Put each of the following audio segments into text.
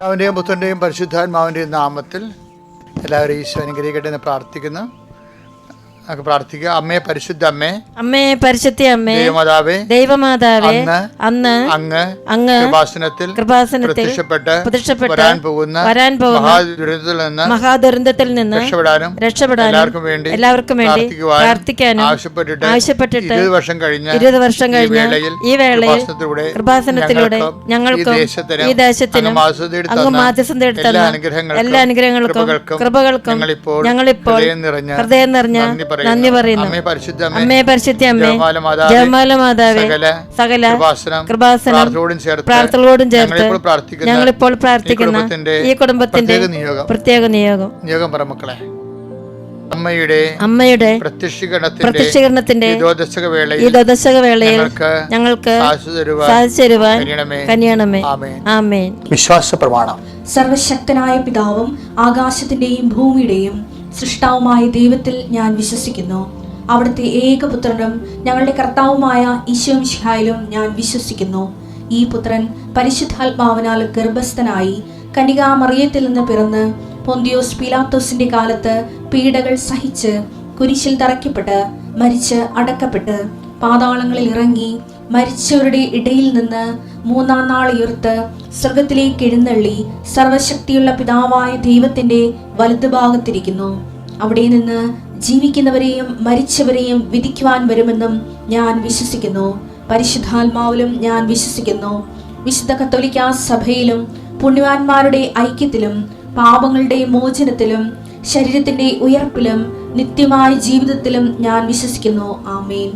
അവൻ്റെയും പുത്രൻ്റെയും പരിശുദ്ധാത്മാവിൻ്റെയും നാമത്തിൽ എല്ലാവരും ഈശോ അനുഗ്രഹിക്കട്ടെ എന്ന് പ്രാർത്ഥിക്കുന്നു. നമുക്ക് പ്രാർത്ഥിക്കുക. അമ്മേ, പരിശുദ്ധ അമ്മേ, അമ്മേ, പരിശുദ്ധ അമ്മേ, ദൈവമാതാവേ, ദൈവമാതാവേ, അന്ന് അങ്ങ് കൃപാസനത്തിൽ പ്രത്യക്ഷപ്പെട്ട് വരാൻ പോകുന്ന മഹാദുരന്തത്തിൽ നിന്ന് രക്ഷപ്പെടാനും എല്ലാവർക്കും വേണ്ടി പ്രാർത്ഥിക്കാനും ആവശ്യപ്പെട്ടിട്ട് 20 വർഷം കഴിഞ്ഞ് ഈ വേളയിൽ കൃപാസനത്തിലൂടെ ഞങ്ങൾക്കും ഈ ദേശത്തിനും അങ്ങ് മാധ്യസ്ഥം തേടുന്ന എല്ലാ അനുഗ്രഹങ്ങൾക്കും കൃപകൾക്കും ഞങ്ങളിപ്പോൾ ഹൃദയം നിറഞ്ഞ നന്ദി പറയുന്നു. അമ്മേ, പരിശുദ്ധ അമ്മേ, ജപമാല മാതാവേ, സകല കൃപാസനം പ്രാർത്ഥനകളോടും ചേർത്ത് ഞങ്ങളിപ്പോൾ പ്രാർത്ഥിക്കുന്ന ഈ കുടുംബത്തിന്റെ പ്രത്യേക നിയോഗം പറമക്കളെ, അമ്മയുടെ പ്രത്യക്ഷീകരണത്തിന്റെ ഈ ദശക വേളയിൽ ഞങ്ങൾക്ക് സാധിച്ചു തരുവാൻ കനിയണമേ. ആമേൻ. വിശ്വാസ പ്രമാണം. സർവശക്തനായ പിതാവും ആകാശത്തിന്റെയും ഭൂമിയുടെയും സൃഷ്ടാവുമായ ദൈവത്തിൽ ഞാൻ വിശ്വസിക്കുന്നു. അവിടുത്തെ ഏകപുത്രനും ഞങ്ങളുടെ കർത്താവുമായ ഈശോ മിശിഹായിലും ഞാൻ വിശ്വസിക്കുന്നു. ഈ പുത്രൻ പരിശുദ്ധാത്മാവിനാൽ ഗർഭസ്ഥനായി കന്യകാമറിയത്തിൽ നിന്ന് പിറന്ന് പൊന്തിയോസ് പീലാത്തോസിന്റെ കാലത്ത് പീഡകൾ സഹിച്ച് കുരിശിൽ തറയ്ക്കപ്പെട്ട് മരിച്ച് അടക്കപ്പെട്ട് പാതാളങ്ങളിൽ ഇറങ്ങി മരിച്ചവരുടെ ഇടയിൽ നിന്ന് 3-ാം നാൾ ഉയർത്ത് സ്വർഗത്തിലേക്ക് എഴുന്നള്ളി സർവശക്തിയുള്ള പിതാവായ ദൈവത്തിന്റെ വലതുഭാഗത്തിരിക്കുന്നു. അവിടെ നിന്ന് ജീവിക്കുന്നവരെയും മരിച്ചവരെയും വിധിക്കുവാൻ വരുമെന്നും ഞാൻ വിശ്വസിക്കുന്നു. പരിശുദ്ധാത്മാവിലും ഞാൻ വിശ്വസിക്കുന്നു. വിശുദ്ധ കത്തോലിക്കാ സഭയിലും പുണ്യവാന്മാരുടെ ഐക്യത്തിലും പാപങ്ങളുടെ മോചനത്തിലും ശരീരത്തിന്റെ ഉയർപ്പിലും നിത്യമായ ജീവിതത്തിലും ഞാൻ വിശ്വസിക്കുന്നു. ആമേൻ.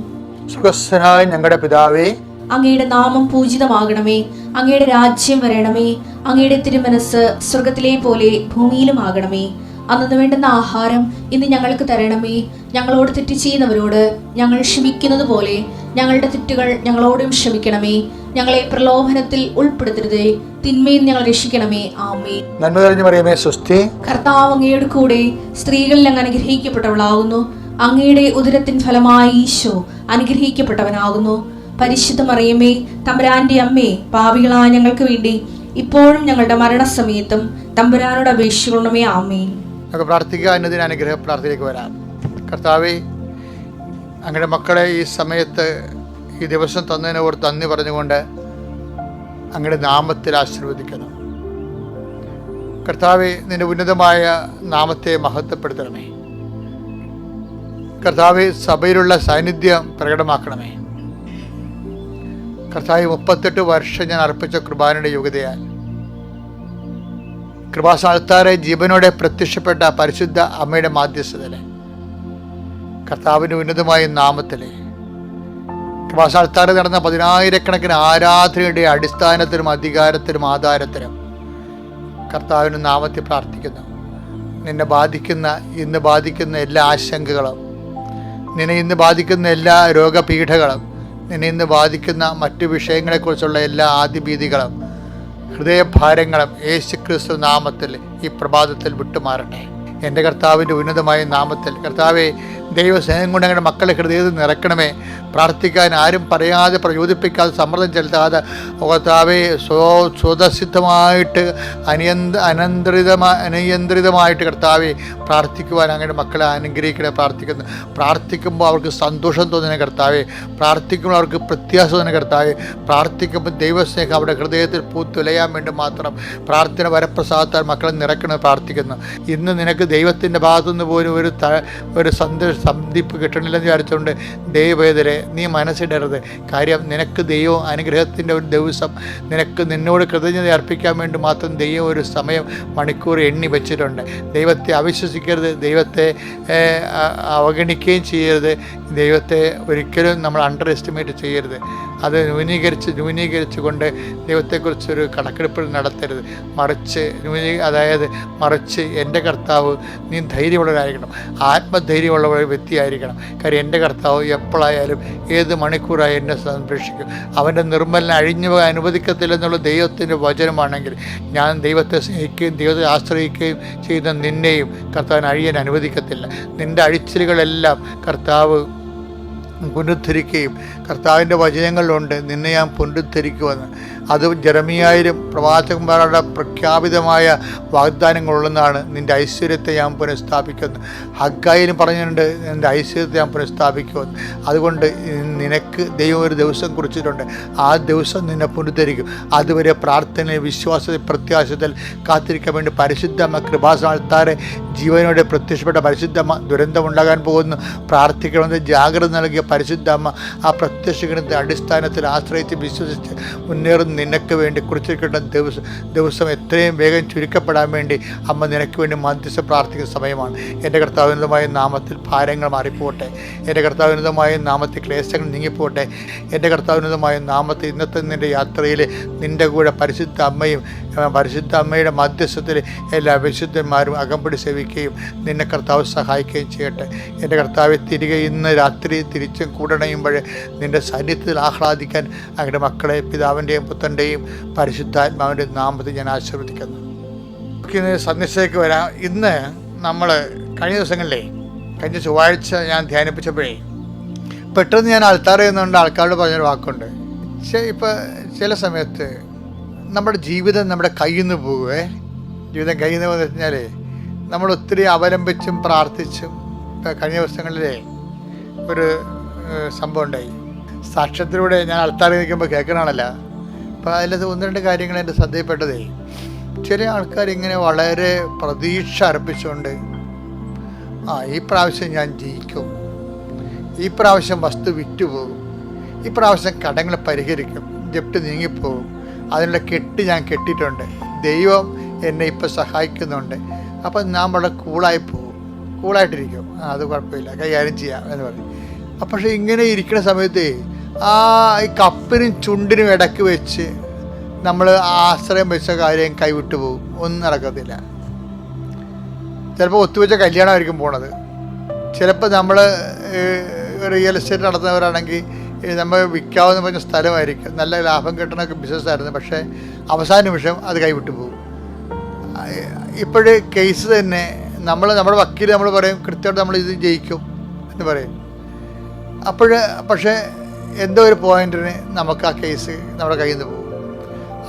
സുഖസ്ഥനായ ഞങ്ങളുടെ പിതാവേ, അങ്ങയുടെ നാമം പൂജിതമാകണമേ. അങ്ങയുടെ രാജ്യം വരണമേ. അങ്ങയുടെ തിരുമനസ് സ്വർഗത്തിലെ പോലെ ഭൂമിയിലും ആകണമേ. അന്നു വേണ്ടുന്ന ആഹാരം ഇന്ന് ഞങ്ങൾക്ക് തരണമേ. ഞങ്ങളോട് തെറ്റ് ചെയ്യുന്നവരോട് ഞങ്ങൾ ക്ഷമിക്കുന്നത് പോലെ ഞങ്ങളുടെ തെറ്റുകൾ ഞങ്ങളോടും ക്ഷമിക്കണമേ. ഞങ്ങളെ പ്രലോഭനത്തിൽ ഉൾപ്പെടുത്തരുതേ, തിന്മയിൽ ഞങ്ങൾ രക്ഷിക്കണമേ. ആമേൻ. നന്മ നിറഞ്ഞ മറിയമേ, സ്വസ്തി. കർത്താവ് അങ്ങയുടെ കൂടെ സ്ത്രീകളിൽ അങ്ങ് അനുഗ്രഹിക്കപ്പെട്ടവളാകുന്നു. അങ്ങയുടെ ഉദരത്തിൻ ഫലമായി ഈശോ അനുഗ്രഹിക്കപ്പെട്ടവനാകുന്നു. പരിശുദ്ധ മറിയമേ, തമ്പുരാന്റെ അമ്മേ, പാപികളായ ഞങ്ങൾക്ക് വേണ്ടി ഇപ്പോഴും ഞങ്ങളുടെ മരണസമയത്തും തമ്പുരാനോട് അപേക്ഷിക്കണമേ. ആമേൻ. നമുക്ക് പ്രാർത്ഥിക്കുക. എന്നതിന് അനുഗ്രഹ പ്രാർത്ഥനയിലേക്ക് വരാം. കർത്താവേ, അങ്ങയുടെ മക്കളെ ഈ സമയത്ത് ഈ ദിവസം തന്നതിനെ ഓർത്ത് നന്ദി പറഞ്ഞുകൊണ്ട് അങ്ങയുടെ നാമത്തിൽ ആശീർവദിക്കുന്നു. കർത്താവേ, നിന്റെ ഉന്നതമായ നാമത്തെ മഹത്വപ്പെടുത്തണമേ. കർത്താവേ, സഭയിലുള്ള സാന്നിധ്യം പ്രകടമാക്കണമേ. കർത്താവേ, 38 വർഷം ഞാൻ അർപ്പിച്ച കൃപാനയുടെ യോഗ്യതയാൽ കൃപാസ്ഥാനത്താറെ ജീവനോടെ പ്രത്യക്ഷപ്പെട്ട പരിശുദ്ധ അമ്മയുടെ മാധ്യസ്ഥതയിലെ കർത്താവിൻ്റെ ഉന്നതമായ നാമത്തിലെ കൃപാസ്ഥാനത്താറെ നടന്ന 10,000-കണക്കിന് ആരാധനയുടെ അടിസ്ഥാനത്തിലും അധികാരത്തിലും ആധാരത്തിലും കർത്താവിൻ്റെ നാമത്തിൽ പ്രാർത്ഥിക്കുന്നു. ഇന്ന് ബാധിക്കുന്ന എല്ലാ ആശങ്കകളും, നിന്നെ ഇന്ന് ബാധിക്കുന്ന എല്ലാ രോഗപീഠകളും, നിന്നെ ഇന്ന് ബാധിക്കുന്ന മറ്റു വിഷയങ്ങളെക്കുറിച്ചുള്ള എല്ലാ ആദിഭീതികളും ഹൃദയഭാരങ്ങളും യേശുക്രിസ്തു നാമത്തിൽ ഈ പ്രഭാതത്തിൽ വിട്ടുമാറട്ടെ. എൻ്റെ കർത്താവിൻ്റെ ഉന്നതമായ നാമത്തിൽ കർത്താവെ, ദൈവസ്നേഹം കൊണ്ട് ഞങ്ങളുടെ മക്കളെ ഹൃദയത്തിൽ നിറക്കണമേ. പ്രാർത്ഥിക്കാൻ ആരും പറയാതെ പ്രചോദിപ്പിക്കാതെ സമ്മർദ്ദം ചെലുത്താതെ കർത്താവെ, സ്വതസിദ്ധമായിട്ട് അനിയന്ത്രിതമായിട്ട് കർത്താവെ പ്രാർത്ഥിക്കുവാൻ അങ്ങയുടെ മക്കളെ അനുഗ്രഹിക്കണേ. പ്രാർത്ഥിക്കുമ്പോൾ അവർക്ക് സന്തോഷം തോന്നുന്ന കർത്താവെ, പ്രാർത്ഥിക്കുമ്പോൾ അവർക്ക് പ്രത്യാശ തോന്നുന്ന കർത്താവെ, പ്രാർത്ഥിക്കുമ്പോൾ ദൈവസ്നേഹം അവരുടെ ഹൃദയത്തിൽ പൂത്തുലയാൻ വേണ്ടി മാത്രം പ്രാർത്ഥന വരപ്രസാദത്താൽ മക്കളെ നിറക്കണമെന്ന് പ്രാർത്ഥിക്കുന്നു. ഇന്ന് നിനക്ക് ദൈവത്തിൻ്റെ ഭാഗത്തുനിന്ന് പോലും ഒരു സന്ധിപ്പ് കിട്ടണില്ലെന്ന് വിചാരിച്ചുകൊണ്ട് ദൈവവേദരെ നീ മനസ്സിടരുത്. കാര്യം നിനക്ക് ദൈവം അനുഗ്രഹത്തിൻ്റെ ഒരു ദിവസം നിന്നോട് കൃതജ്ഞത അർപ്പിക്കാൻ വേണ്ടി മാത്രം ദൈവം ഒരു സമയം മണിക്കൂർ എണ്ണി വെച്ചിട്ടുണ്ട്. ദൈവത്തെ അവിശ്വസിക്കരുത്, ദൈവത്തെ അവഗണിക്കുകയും ചെയ്യരുത്, ദൈവത്തെ ഒരിക്കലും നമ്മൾ അണ്ടർ എസ്റ്റിമേറ്റ് ചെയ്യരുത്. അത് ന്യൂനീകരിച്ച് കൊണ്ട് ദൈവത്തെക്കുറിച്ചൊരു കണക്കെടുപ്പ് നടത്തരുത്. മറിച്ച് എൻ്റെ കർത്താവ് നീ ധൈര്യമുള്ളവരായിരിക്കണം, ആത്മധൈര്യമുള്ള വ്യക്തിയായിരിക്കണം. കാര്യം എൻ്റെ കർത്താവ് എപ്പോഴായാലും ഏത് മണിക്കൂറായി എന്നെ സംരക്ഷിക്കും. അവൻ്റെ നിർമ്മലനെ അഴിഞ്ഞു പോകാൻ അനുവദിക്കത്തില്ലെന്നുള്ള ദൈവത്തിൻ്റെ വചനമാണെങ്കിൽ ഞാൻ ദൈവത്തെ സ്നേഹിക്കുകയും ദൈവത്തെ ആശ്രയിക്കുകയും ചെയ്യുന്ന നിന്നെയും കർത്താവിനെ അഴിയാൻ അനുവദിക്കത്തില്ല. നിൻ്റെ അഴിച്ചിലുകളെല്ലാം കർത്താവ് പുനരുദ്ധരിക്കുകയും കർത്താവിൻ്റെ വചനങ്ങളിലുണ്ട്, നിന്നെ ഞാൻ പുനരുദ്ധരിക്കുമെന്ന്. അത് ജെറമിയായിലും പ്രവാചകന്മാരുടെ പ്രഖ്യാപിതമായ വാഗ്ദാനങ്ങളുള്ളതാണ്. നിൻ്റെ ഐശ്വര്യത്തെ ഞാൻ പുനഃസ്ഥാപിക്കുന്നു. ഹഗ്ഗായിലും പറഞ്ഞിട്ടുണ്ട്, നിൻ്റെ ഐശ്വര്യത്തെ ഞാൻ പുനഃസ്ഥാപിക്കുമെന്ന്. അതുകൊണ്ട് നിനക്ക് ദൈവം ഒരു ദിവസം കുറിച്ചിട്ടുണ്ട്, ആ ദിവസം നിന്നെ പുനരുദ്ധരിക്കും. അതുവരെ പ്രാർത്ഥനയിൽ, വിശ്വാസത്തിൽ, പ്രത്യാശത്തിൽ കാത്തിരിക്കാൻ വേണ്ടി പരിശുദ്ധമ്മ കൃപാസ്ഥാനത്താരെ ജീവനോടെ പ്രത്യക്ഷപ്പെട്ട പരിശുദ്ധമ്മ ദുരന്തമുണ്ടാകാൻ പോകുന്നു. പ്രാർത്ഥിക്കണമെന്ന് ജാഗ്രത നൽകിയ പരിശുദ്ധമ്മ ആ പ്രത്യക്ഷങ്ങളുടെ അടിസ്ഥാനത്തിൽ ആശ്രയിച്ച് വിശ്വസിച്ച് മുന്നേറുന്ന നിനക്ക് വേണ്ടി കുറിച്ചിരിക്കേണ്ട ദിവസം എത്രയും വേഗം ചുരുക്കപ്പെടാൻ വേണ്ടി അമ്മ നിനക്ക് വേണ്ടി മധ്യസ്ഥ പ്രാർത്ഥിക്കുന്ന സമയമാണ്. എൻ്റെ കർത്താവിനുതമായ നാമത്തിൽ ഭാരങ്ങൾ മാറിപ്പോട്ടെ. എൻ്റെ കർത്താവിനുതമായ നാമത്തിൽ ക്ലേശങ്ങൾ നീങ്ങിപ്പോട്ടെ. എൻ്റെ കർത്താവിനുതമായ നാമത്തിൽ ഇന്നത്തെ നിൻ്റെ യാത്രയിൽ നിൻ്റെ കൂടെ പരിശുദ്ധ അമ്മയുടെ മധ്യസ്ഥത്തിൽ എല്ലാ വിശുദ്ധന്മാരും അകമ്പടി സേവിക്കുകയും നിന്നെ കർത്താവ് സഹായിക്കുകയും ചെയ്യട്ടെ. എൻ്റെ കർത്താവെ, തിരികെ ഇന്ന് രാത്രി തിരിച്ചും കൂടണയുമ്പോൾ നിൻ്റെ സാന്നിധ്യത്തിൽ ആഹ്ലാദിക്കാൻ അങ്ങയുടെ മക്കളെ പിതാവിൻ്റെയും പുത്രൻ്റെയും പരിശുദ്ധാത്മാവിൻ്റെ നാമത്തിൽ ഞാൻ ആശീർവദിക്കുന്നു. സന്ദേശത്തേക്ക് വരാം. ഇന്ന് നമ്മൾ കഴിഞ്ഞ ദിവസങ്ങളിലെ കഴിഞ്ഞ ചൊവ്വാഴ്ച ഞാൻ ധ്യാനിപ്പിച്ചപ്പോഴേ പെട്ടെന്ന് ഞാൻ ആൾത്താർ ചെയ്യുന്നുണ്ട് ആൾക്കാരോട് പറഞ്ഞൊരു വാക്കുണ്ട്. ഇപ്പോൾ ചില സമയത്ത് നമ്മുടെ ജീവിതം നമ്മുടെ കയ്യിൽ നിന്ന് പോകുവേ. ജീവിതം കയ്യിൽ നിന്ന് പോകുന്ന വെച്ചാൽ നമ്മൾ ഒത്തിരി അവലംബിച്ചും പ്രാർത്ഥിച്ചും. കഴിഞ്ഞ ദിവസങ്ങളിലെ ഒരു സംഭവം ഉണ്ടായി. സാക്ഷ്യത്തിലൂടെ ഞാൻ ആൾത്താർ നിൽക്കുമ്പോൾ കേൾക്കണമല്ലോ. അപ്പോൾ അതിലത് ഒന്ന് രണ്ട് കാര്യങ്ങൾ എൻ്റെ ശ്രദ്ധയിൽപ്പെട്ടതേ, ചില ആൾക്കാർ ഇങ്ങനെ വളരെ പ്രതീക്ഷ അർപ്പിച്ചുകൊണ്ട് ഈ പ്രാവശ്യം ഞാൻ ജയിക്കും, ഈ പ്രാവശ്യം വസ്തു വിറ്റുപോകും, ഈ പ്രാവശ്യം കടങ്ങൾ പരിഹരിക്കും, ജപ്തി നീങ്ങിപ്പോകും, അതിനുള്ള കെട്ട് ഞാൻ കെട്ടിയിട്ടുണ്ട്, ദൈവം എന്നെ ഇപ്പോൾ സഹായിക്കുന്നുണ്ട്, അപ്പം ഞാൻ വളരെ കൂളായിട്ടിരിക്കും, അത് കുഴപ്പമില്ല, കൈകാര്യം ചെയ്യാം എന്ന് പറയും. പക്ഷേ ഇങ്ങനെ ഇരിക്കുന്ന സമയത്ത് ഈ കപ്പിനും ചുണ്ടിനും ഇടയ്ക്ക് വെച്ച് നമ്മൾ ആശ്രയം വെച്ച കാര്യം കൈവിട്ടു പോകും, ഒന്നും നടക്കത്തില്ല. ചിലപ്പോൾ ഒത്തുവെച്ച കല്യാണമായിരിക്കും പോണത്. ചിലപ്പോൾ നമ്മൾ റിയൽ എസ്റ്റേറ്റ് നടത്തുന്നവരാണെങ്കിൽ നമ്മൾ വിൽക്കാമെന്ന് പറഞ്ഞ സ്ഥലമായിരിക്കും, നല്ല ലാഭം കിട്ടണ ബിസിനസ്സായിരുന്നു, പക്ഷേ അവസാന നിമിഷം അത് കൈവിട്ടു പോകും. ഇപ്പോഴ് കേസ് തന്നെ നമ്മുടെ വക്കീൽ നമ്മൾ പറയും കൃത്യമായിട്ട് നമ്മൾ ഇത് ജയിക്കും എന്ന് പറയും. പക്ഷേ എന്തോ ഒരു പോയിന്റിന് നമുക്ക് ആ കേസ് നമ്മുടെ കയ്യിൽ നിന്ന് പോകും.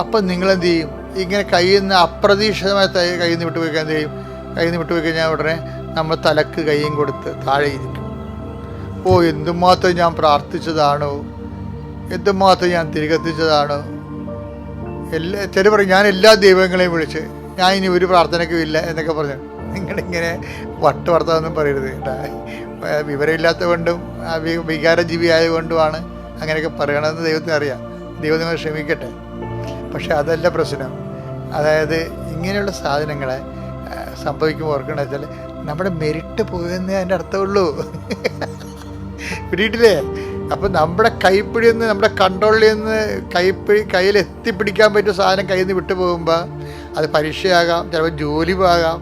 അപ്പം നിങ്ങളെന്ത് ചെയ്യും? ഇങ്ങനെ കയ്യിൽ നിന്ന് അപ്രതീക്ഷിതമായി കയ്യിൽ നിന്ന് വിട്ടുപോയി എന്ത് ചെയ്യും? കയ്യിൽ നിന്ന് വിട്ടുപോയി കഴിഞ്ഞാൽ ഉടനെ നമ്മൾ തലക്ക് കയ്യും കൊടുത്ത് താഴെ ഇരിക്കും. എന്തുമാത്രം ഞാൻ പ്രാർത്ഥിച്ചതാണോ, എന്തുമാത്രം ഞാൻ തിരികെത്തിച്ചതാണോ. ചില പറയും ഞാൻ എല്ലാ ദൈവങ്ങളെയും വിളിച്ച് ഞാൻ ഇനി ഒരു പ്രാർത്ഥനയ്ക്കും ഇല്ല എന്നൊക്കെ പറഞ്ഞു. നിങ്ങളിങ്ങനെ വർത്തമാനമൊന്നും പറയരുത് കേട്ടോ. വിവരമില്ലാത്തത് കൊണ്ടും വികാരജീവി ആയതുകൊണ്ടുമാണ് അങ്ങനെയൊക്കെ പറയണമെന്ന് ദൈവത്തിന് അറിയാം. ദൈവം നിങ്ങൾ ക്ഷമിക്കട്ടെ. പക്ഷെ അതല്ല പ്രശ്നം. അതായത് ഇങ്ങനെയുള്ള സാധനങ്ങളെ സംഭവിക്കുമ്പോൾ ഓർക്കണമെന്ന് വെച്ചാൽ നമ്മുടെ മെരിറ്റ് പോയെന്നേ അതിൻ്റെ അർത്ഥമുള്ളൂ. പിടിയിട്ടില്ലേ? അപ്പം നമ്മുടെ കൈപ്പിടിയിൽ നിന്ന്, നമ്മുടെ കൺട്രോളിൽ നിന്ന് കയ്യിൽ എത്തിപ്പിടിക്കാൻ പറ്റിയ സാധനം കയ്യിൽ നിന്ന് വിട്ടു പോകുമ്പോൾ അത് പരീക്ഷയാകാം, ചിലപ്പോൾ ജോലി ആകാം,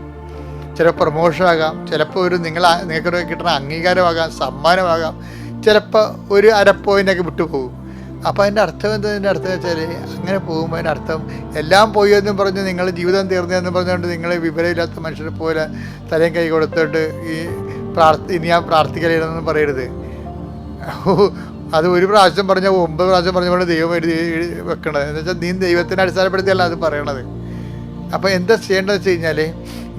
ചിലപ്പോൾ പ്രൊമോഷനാകാം, ചിലപ്പോൾ നിങ്ങൾക്ക് കിട്ടുന്ന അംഗീകാരമാകാം, സമ്മാനമാകാം, ചിലപ്പോൾ ഒരു അര പോയിൻ്റൊക്കെ വിട്ടുപോകും. അപ്പോൾ അതിൻ്റെ അർത്ഥം എന്താ? അർത്ഥം വെച്ചാൽ അങ്ങനെ പോകുമ്പോൾ അതിൻ്റെ അർത്ഥം എല്ലാം പോയി എന്നും പറഞ്ഞ് നിങ്ങൾ ജീവിതം തീർന്നതെന്ന് പറഞ്ഞുകൊണ്ട് നിങ്ങൾ വിവരമില്ലാത്ത മനുഷ്യരെ പോലെ തലയും കൈ കൊടുത്തിട്ട് ഇനി ഞാൻ പ്രാർത്ഥിക്കലെന്ന് പറയരുത്. അത് ഒരു പ്രാവശ്യം പറഞ്ഞാൽ 9 പ്രാവശ്യം പറഞ്ഞുകൊണ്ട് ദൈവം എഴുതി വെക്കണത് എന്ന് വെച്ചാൽ നീ ദൈവത്തിനെ അടിസ്ഥാനപ്പെടുത്തിയല്ല അത് പറയണത്. അപ്പോൾ എന്താ ചെയ്യേണ്ടതെന്ന് വെച്ച് കഴിഞ്ഞാൽ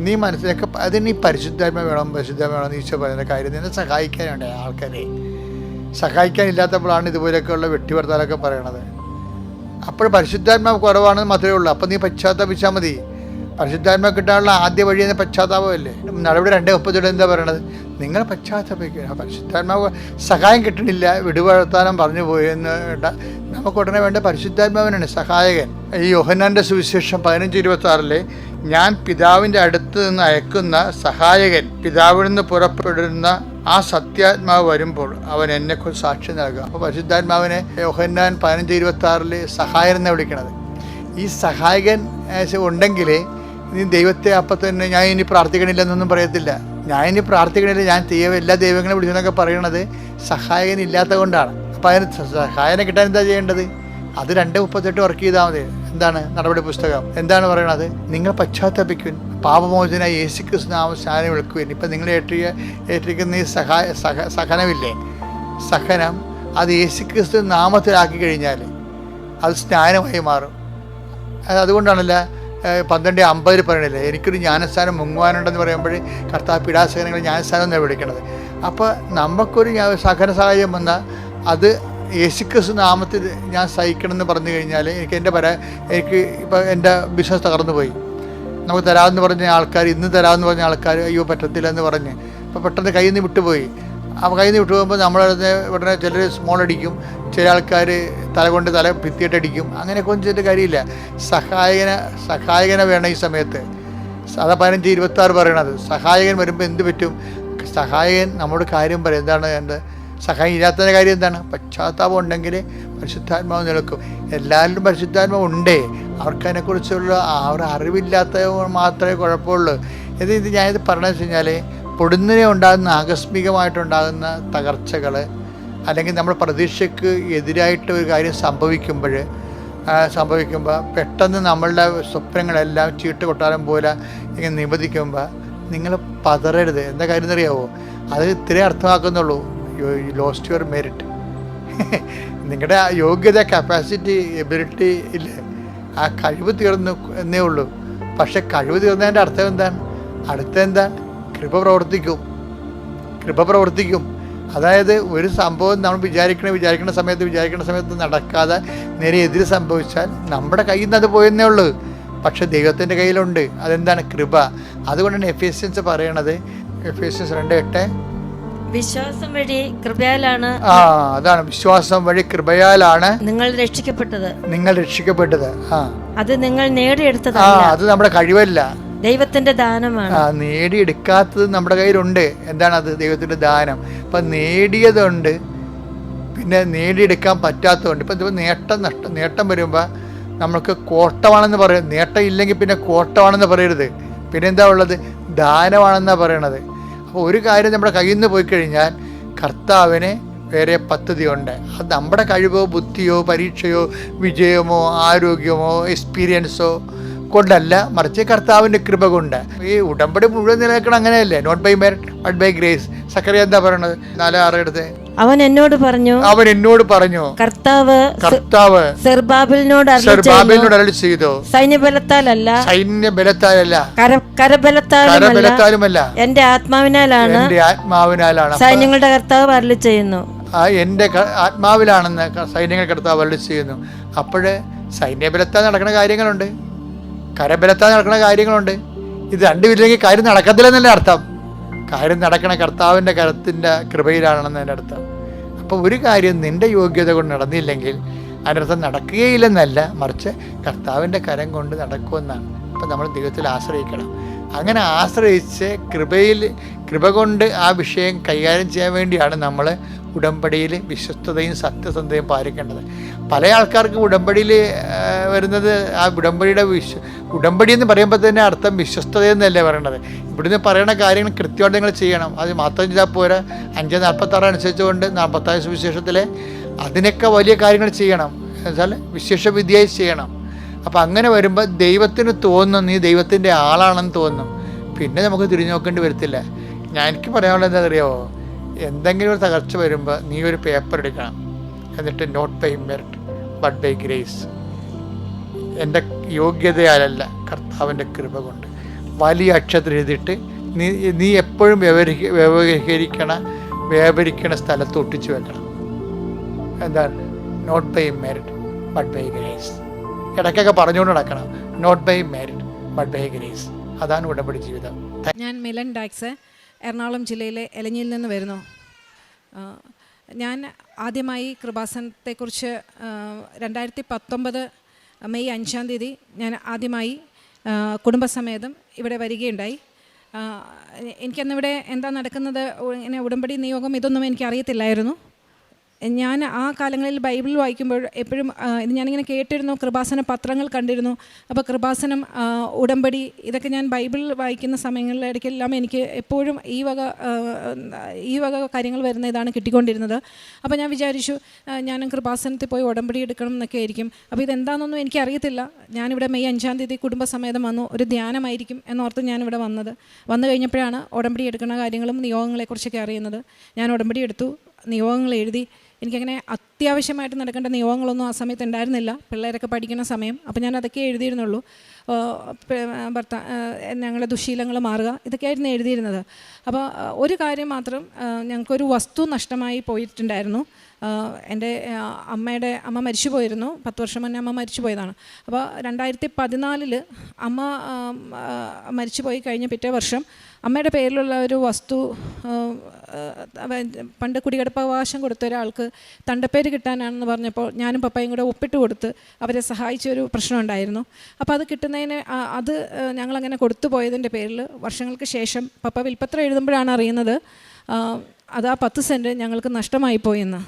നീ മനസ്സിലാക്കുക, അതിന് ഈ പരിശുദ്ധാത്മ വേണം ഈശോ പറയുന്ന കാര്യം നിന്നെ സഹായിക്കാനുണ്ട്. ആൾക്കാരെ സഹായിക്കാനില്ലാത്തപ്പോഴാണ് ഇതുപോലെയൊക്കെയുള്ള വെട്ടിവർത്താനൊക്കെ പറയണത്. അപ്പോൾ പരിശുദ്ധാത്മാവ് കുറവാണെന്ന് മാത്രമേ ഉള്ളൂ. അപ്പോൾ നീ പശ്ചാത്താപിച്ചാൽ മതി. പരിശുദ്ധാത്മാവ് കിട്ടാനുള്ള ആദ്യ വഴി എന്ന പശ്ചാത്താപമല്ലേ. നടപടി 2:30 എന്താ പറയണത്? നിങ്ങൾ പശ്ചാത്താപിക്കുക. പരിശുദ്ധാത്മാവ് സഹായം കിട്ടണില്ല, വിടുവർത്താനം പറഞ്ഞു പോയെന്ന് കേട്ടാൽ നമുക്ക് ഉടനെ വേണ്ട പരിശുദ്ധാത്മാവിനാണ് സഹായകൻ. ഈ യോഹന്നാൻ്റെ സുവിശേഷം 15:26 ഞാൻ പിതാവിൻ്റെ അടുത്ത് നിന്ന് അയക്കുന്ന സഹായകൻ, പിതാവിൽ നിന്ന് പുറപ്പെടുന്ന ആ സത്യാത്മാവ് വരുമ്പോൾ അവൻ എന്നെക്കുറിച്ച് സാക്ഷി നൽകുക. അപ്പോൾ പരിശുദ്ധാത്മാവിനെ യോഹന്നാൻ 15:26 സഹായൻ എന്നാണ് വിളിക്കണത്. ഈ സഹായകൻ ഉണ്ടെങ്കിൽ നീ ദൈവത്തെ അപ്പം തന്നെ ഞാൻ ഇനി പ്രാർത്ഥിക്കണില്ലെന്നൊന്നും പറയത്തില്ല. ഞാൻ ഇനി പ്രാർത്ഥിക്കണില്ല, ഞാൻ എല്ലാ ദൈവങ്ങളെ വിളിച്ചെന്നൊക്കെ പറയണത് സഹായകൻ ഇല്ലാത്തത് കൊണ്ടാണ്. അപ്പോൾ അതിന് സഹായനെ കിട്ടാൻ എന്താ ചെയ്യേണ്ടത്? അത് 2:38 വർക്ക് ചെയ്താൽ മതി. എന്താണ് നടപടി പുസ്തകം? എന്താണ് പറയണത്? നിങ്ങൾ പശ്ചാത്തപിക്കുവിൻ, പാപമോചന യേശുക്രിസ്തു നാമം സ്നാനം വിളിക്കുവിൻ. ഇപ്പം നിങ്ങൾ ഏറ്റിരിക്കുന്ന ഈ സഹനമില്ലേ, സഹനം അത് യേശുക്രിസ്തു നാമത്തിലാക്കി കഴിഞ്ഞാൽ അത് സ്നാനമായി മാറും. അതുകൊണ്ടാണല്ല 12:50 പറയണില്ലേ, എനിക്കൊരു ജ്ഞാനസ്ഥാനം മുങ്ങുവാനുണ്ടെന്ന് പറയുമ്പോൾ കർത്താവ് പീഡാസഹനങ്ങൾ ജ്ഞാനസ്ഥാനം എന്നാണ് വിളിക്കണത്. അപ്പോൾ നമുക്കൊരു സഹന സാഹചര്യം വന്നാൽ അത് യേശുക്രിസ്തു നാമത്തിൽ ഞാൻ സഹിക്കണമെന്ന് പറഞ്ഞു കഴിഞ്ഞാൽ എനിക്ക് ഇപ്പോൾ എൻ്റെ ബിസിനസ് തകർന്നു പോയി. നമുക്ക് തരാമെന്ന് പറഞ്ഞ ആൾക്കാർ, ഇന്ന് തരാമെന്ന് പറഞ്ഞ ആൾക്കാർ അയ്യോ പറ്റത്തില്ല എന്ന് പറഞ്ഞ് അപ്പോൾ പെട്ടെന്ന് കയ്യിൽ നിന്ന് വിട്ടുപോയി. അപ്പോൾ കയ്യിൽ നിന്ന് വിട്ടുപോകുമ്പോൾ നമ്മളത് ഉടനെ ചിലർ സ്മോൾ അടിക്കും, ചില ആൾക്കാർ തല കൊണ്ട് തല ഭിത്തിയിട്ടടിക്കും. അങ്ങനെയൊക്കെ ഒന്നും ചെയ്തിട്ട് കാര്യമില്ല. സഹായകനെ വേണം ഈ സമയത്ത്. അതാ 15:26 പറയണത്. സഹായകൻ വരുമ്പോൾ എന്ത് പറ്റും? സഹായകൻ നമ്മുടെ കാര്യം പറയും. എന്താണ് എൻ്റെ സഹായം ഇല്ലാത്തതിൻ്റെ കാര്യം എന്താണ്? പശ്ചാത്താപം ഉണ്ടെങ്കിൽ പരിശുദ്ധാത്മാവ് നിൽക്കും. എല്ലാവരിലും പരിശുദ്ധാത്മാവ് ഉണ്ടേ, അവർക്കതിനെക്കുറിച്ചുള്ള അറിവില്ലാത്ത മാത്രമേ കുഴപ്പമുള്ളൂ. ഇത് ഞാനിത് പറഞ്ഞതെന്ന് വെച്ച് കഴിഞ്ഞാൽ പൊടുന്നനെ ഉണ്ടാകുന്ന ആകസ്മികമായിട്ടുണ്ടാകുന്ന തകർച്ചകൾ, അല്ലെങ്കിൽ നമ്മുടെ പ്രതീക്ഷയ്ക്ക് എതിരായിട്ട് ഒരു കാര്യം സംഭവിക്കുമ്പോൾ പെട്ടെന്ന് നമ്മളുടെ സ്വപ്നങ്ങളെല്ലാം ചീട്ട് കൊട്ടാരം പോലെ ഇങ്ങനെ നിബന്ധിക്കുമ്പോൾ നിങ്ങൾ പതറരുത്. എന്താ കാര്യം എന്നറിയാവോ? അത് ഇത്രേ അർത്ഥമാക്കുന്നുള്ളൂ, യു ലോസ്റ്റ് യുവർ മെറിറ്റ്. നിങ്ങളുടെ യോഗ്യത, കപ്പാസിറ്റി, എബിലിറ്റി ഇല്ലേ, ആ കഴിവ് തീർന്നു എന്നേ ഉള്ളൂ. പക്ഷെ കഴിവ് തീർന്നതിൻ്റെ അർത്ഥം എന്താണ്? അടുത്തെന്താണ്? കൃപ പ്രവർത്തിക്കും. അതായത് ഒരു സംഭവം നമ്മൾ വിചാരിക്കുന്ന സമയത്ത് നടക്കാതെ നേരെ എതിര് സംഭവിച്ചാൽ നമ്മുടെ കയ്യിൽ നിന്ന് അത് പോയെന്നേ ഉള്ളൂ. പക്ഷെ ദൈവത്തിൻ്റെ കയ്യിലുണ്ട്. അതെന്താണ്? കൃപ. അതുകൊണ്ടാണ് എഫേസ്യൻസ് പറയണത്, എഫേസ്യൻസ് 2:8, വിശ്വാസം വഴി കൃപയാലാണ്. അതാണ്, വിശ്വാസം വഴി കൃപയാലാണ് നിങ്ങൾ രക്ഷിക്കപ്പെട്ടത്. അത് നിങ്ങൾ നേടിയെടുത്തതല്ല. അത് നമ്മുടെ കഴിവല്ല, ദൈവത്തിന്റെ ദാനമാണ്. നേടിയെടുക്കാത്തത് നമ്മുടെ കയ്യിലുണ്ട്. എന്താണ് അത്? ദൈവത്തിന്റെ ദാനം. അപ്പം നേടിയതുണ്ട്, പിന്നെ നേടിയെടുക്കാൻ പറ്റാത്തതുണ്ട്. ഇപ്പം നേട്ടം വരുമ്പോൾ നമ്മൾക്ക് കോട്ടമാണെന്ന് പറയും. നേട്ടം ഇല്ലെങ്കിൽ പിന്നെ കോട്ടമാണെന്ന് പറയരുത്. പിന്നെ എന്താ ഉള്ളത്? ദാനമാണെന്നാണ് പറയണത്. അപ്പോൾ ഒരു കാര്യം നമ്മുടെ കയ്യിൽ നിന്ന് പോയി കഴിഞ്ഞാൽ കർത്താവിന് വേറെ പദ്ധതിയുണ്ട്. അത് നമ്മുടെ കഴിവോ ബുദ്ധിയോ പരീക്ഷയോ വിജയമോ ആരോഗ്യമോ എക്സ്പീരിയൻസോ കൊണ്ടല്ല, മറിച്ച് കർത്താവിൻ്റെ കൃപ കൊണ്ട്. ഈ ഉടമ്പടി മുഴുവൻ നിലനിൽക്കണം അങ്ങനെയല്ലേ? Not by merit but by grace. Zachariah എന്താ പറയണത്? 4:6 എടുത്ത് അവൻ എന്നോട് പറഞ്ഞു കർത്താവ് സെറുബ്ബാബേലിനോട് അരുളി ചെയ്തു, സൈന്യബലത്താലല്ല കരബലത്താലുമല്ല എന്റെ ആത്മാവിനാലാണ് സൈന്യങ്ങളുടെ കർത്താവ് അരുളി ചെയ്യുന്നു. എന്റെ ആത്മാവിലാണെന്ന് സൈന്യങ്ങളുടെ കർത്താവ് അരുളി ചെയ്യുന്നു. അപ്പോഴ് സൈന്യബലത്താൽ നടക്കുന്ന കാര്യങ്ങളുണ്ട്, കരബലത്താൽ നടക്കുന്ന കാര്യങ്ങളുണ്ട്. ഇത് രണ്ടുമില്ലെങ്കിൽ കാര്യം നടക്കത്തില്ലെന്നല്ലേ അർത്ഥം. കാര്യം നടക്കണ കർത്താവിൻ്റെ കരത്തിൻ്റെ കൃപയിലാണെന്നതിൻ്റെ അർത്ഥം. അപ്പോൾ ഒരു കാര്യം നിൻ്റെ യോഗ്യത കൊണ്ട് നടന്നില്ലെങ്കിൽ അതിനർത്ഥം നടക്കുകയില്ലെന്നല്ല, മറിച്ച് കർത്താവിൻ്റെ കരം കൊണ്ട് നടക്കുമെന്നാണ്. അപ്പം നമ്മൾ ദൈവത്തിൽ ആശ്രയിക്കണം. അങ്ങനെ ആശ്രയിച്ച് കൃപ കൊണ്ട് ആ വിഷയം കൈകാര്യം ചെയ്യാൻ വേണ്ടിയാണ് നമ്മൾ ഉടമ്പടിയിൽ വിശ്വസ്തതയും സത്യസന്ധതയും പാലിക്കേണ്ടത്. പല ആൾക്കാർക്കും ഉടമ്പടിയിൽ വരുന്നത് ആ ഉടമ്പടി എന്ന് പറയുമ്പോൾ തന്നെ അർത്ഥം വിശ്വസ്തതയെന്നല്ലേ പറയണത്. ഇവിടുന്ന് പറയുന്ന കാര്യങ്ങൾ കൃത്യമായിട്ട് നിങ്ങൾ ചെയ്യണം. അത് മാത്രം ചെയ്താൽ പോരാ. 5:46 അനുസരിച്ചുകൊണ്ട് 40 സുവിശേഷത്തിലെ അതിനൊക്കെ വലിയ കാര്യങ്ങൾ ചെയ്യണം. എന്നുവെച്ചാൽ വിശേഷവിദ്യയായി ചെയ്യണം. അപ്പം അങ്ങനെ വരുമ്പോൾ ദൈവത്തിന് തോന്നും നീ ദൈവത്തിൻ്റെ ആളാണെന്ന് തോന്നും. പിന്നെ നമുക്ക് തിരിഞ്ഞു നോക്കേണ്ടി വരത്തില്ല. എനിക്ക് പറയാനുള്ളത് എന്താ അറിയാമോ? എന്തെങ്കിലും ഒരു തകർച്ച വരുമ്പോൾ നീ ഒരു പേപ്പർ എടുക്കണം. എന്നിട്ട് not by merit but by grace, എൻ്റെ യോഗ്യതയാലല്ല കർത്താവിൻ്റെ കൃപ കൊണ്ട് വലിയ അക്ഷരത്തിൽ എഴുതിയിട്ട് നീ എപ്പോഴും വ്യവഹരിക്കണ സ്ഥലത്ത് ഒട്ടിച്ചു വെക്കണം. എന്താണ്? Not by merit but by grace. ഇടയ്ക്കൊക്കെ പറഞ്ഞുകൊണ്ട് നടക്കണം, not by merit but by grace. അതാണ് ഉടമ്പടി ജീവിതം. ഞാൻ മിലൻ ഡാക്സ്, എറണാകുളം ജില്ലയിലെ എലഞ്ഞിയിൽ നിന്ന് വരുന്നു. ഞാൻ ആദ്യമായി കൃപാസനത്തെക്കുറിച്ച് 2019 മെയ് 5-ാം തീയതി ഞാൻ ആദ്യമായി കുടുംബസമേതം ഇവിടെ വരികയുണ്ടായി. എനിക്കന്നിവിടെ എന്താ നടക്കുന്നത്, ഇങ്ങനെ ഉടമ്പടി നിയോഗം ഇതൊന്നും എനിക്കറിയത്തില്ലായിരുന്നു. ഞാൻ ആ കാലങ്ങളിൽ ബൈബിൾ വായിക്കുമ്പോൾ എപ്പോഴും ഇത് ഞാനിങ്ങനെ കേട്ടിരുന്നു, കൃപാസന പത്രങ്ങൾ കണ്ടിരുന്നു. അപ്പോൾ കൃപാസനം, ഉടമ്പടി, ഇതൊക്കെ ഞാൻ ബൈബിൾ വായിക്കുന്ന സമയങ്ങളിലിടയ്ക്കെല്ലാം എനിക്ക് എപ്പോഴും ഈ വക കാര്യങ്ങൾ വരുന്ന ഇതാണ് കിട്ടിക്കൊണ്ടിരുന്നത്. അപ്പോൾ ഞാൻ വിചാരിച്ചു ഞാനും കൃപാസനത്തിൽ പോയി ഉടമ്പടി എടുക്കണം എന്നൊക്കെ ആയിരിക്കും. അപ്പോൾ ഇതെന്താണെന്നൊന്നും എനിക്കറിയത്തില്ല. ഞാനിവിടെ മെയ് 5-ാം തീയതി കുടുംബസമേതം വന്നു. ഒരു ധ്യാനമായിരിക്കും എന്നോർത്ത് ഞാനിവിടെ വന്നു കഴിഞ്ഞപ്പോഴാണ് ഉടമ്പടി എടുക്കുന്ന കാര്യങ്ങളും നിയോഗങ്ങളെക്കുറിച്ചൊക്കെ അറിയുന്നത്. ഞാൻ ഉടമ്പടി എടുത്തു, നിയോഗങ്ങൾ എഴുതി. എനിക്കങ്ങനെ അത്യാവശ്യമായിട്ട് നടക്കേണ്ട നിയോഗങ്ങളൊന്നും ആ സമയത്ത് ഉണ്ടായിരുന്നില്ല, പിള്ളേരൊക്കെ പഠിക്കുന്ന സമയം. അപ്പോൾ ഞാൻ അതൊക്കെ എഴുതിയിരുന്നുള്ളൂ. ഞങ്ങളുടെ ദുശീലങ്ങൾ മാറുക, ഇതൊക്കെയായിരുന്നു എഴുതിയിരുന്നത്. അപ്പോൾ ഒരു കാര്യം മാത്രം, ഞങ്ങൾക്കൊരു വസ്തു നഷ്ടമായി പോയിട്ടുണ്ടായിരുന്നു. എൻ്റെ അമ്മ മരിച്ചു പോയിരുന്നു. 10 വർഷം മുന്നേ അമ്മ മരിച്ചു പോയതാണ്. അപ്പോൾ 2014 അമ്മ മരിച്ചു പോയി കഴിഞ്ഞ പിറ്റേ വർഷം അമ്മയുടെ പേരിലുള്ള ഒരു വസ്തു പണ്ട് കുടികിടപ്പവകാശം കൊടുത്ത ഒരാൾക്ക് തണ്ടപ്പേര് കിട്ടാനാണെന്ന് പറഞ്ഞപ്പോൾ ഞാനും പപ്പയും കൂടെ ഒപ്പിട്ട് കൊടുത്ത് അവരെ സഹായിച്ചൊരു പ്രശ്നം ഉണ്ടായിരുന്നു. അപ്പോൾ അത് കിട്ടുന്നതിന് അത് ഞങ്ങളങ്ങനെ കൊടുത്തു പോയതിൻ്റെ പേരിൽ വർഷങ്ങൾക്ക് ശേഷം പപ്പ വിൽപ്പത്രം എഴുതുമ്പോഴാണ് അറിയുന്നത് അത് ആ 10 സെൻറ്റ് ഞങ്ങൾക്ക് നഷ്ടമായിപ്പോയെന്ന്.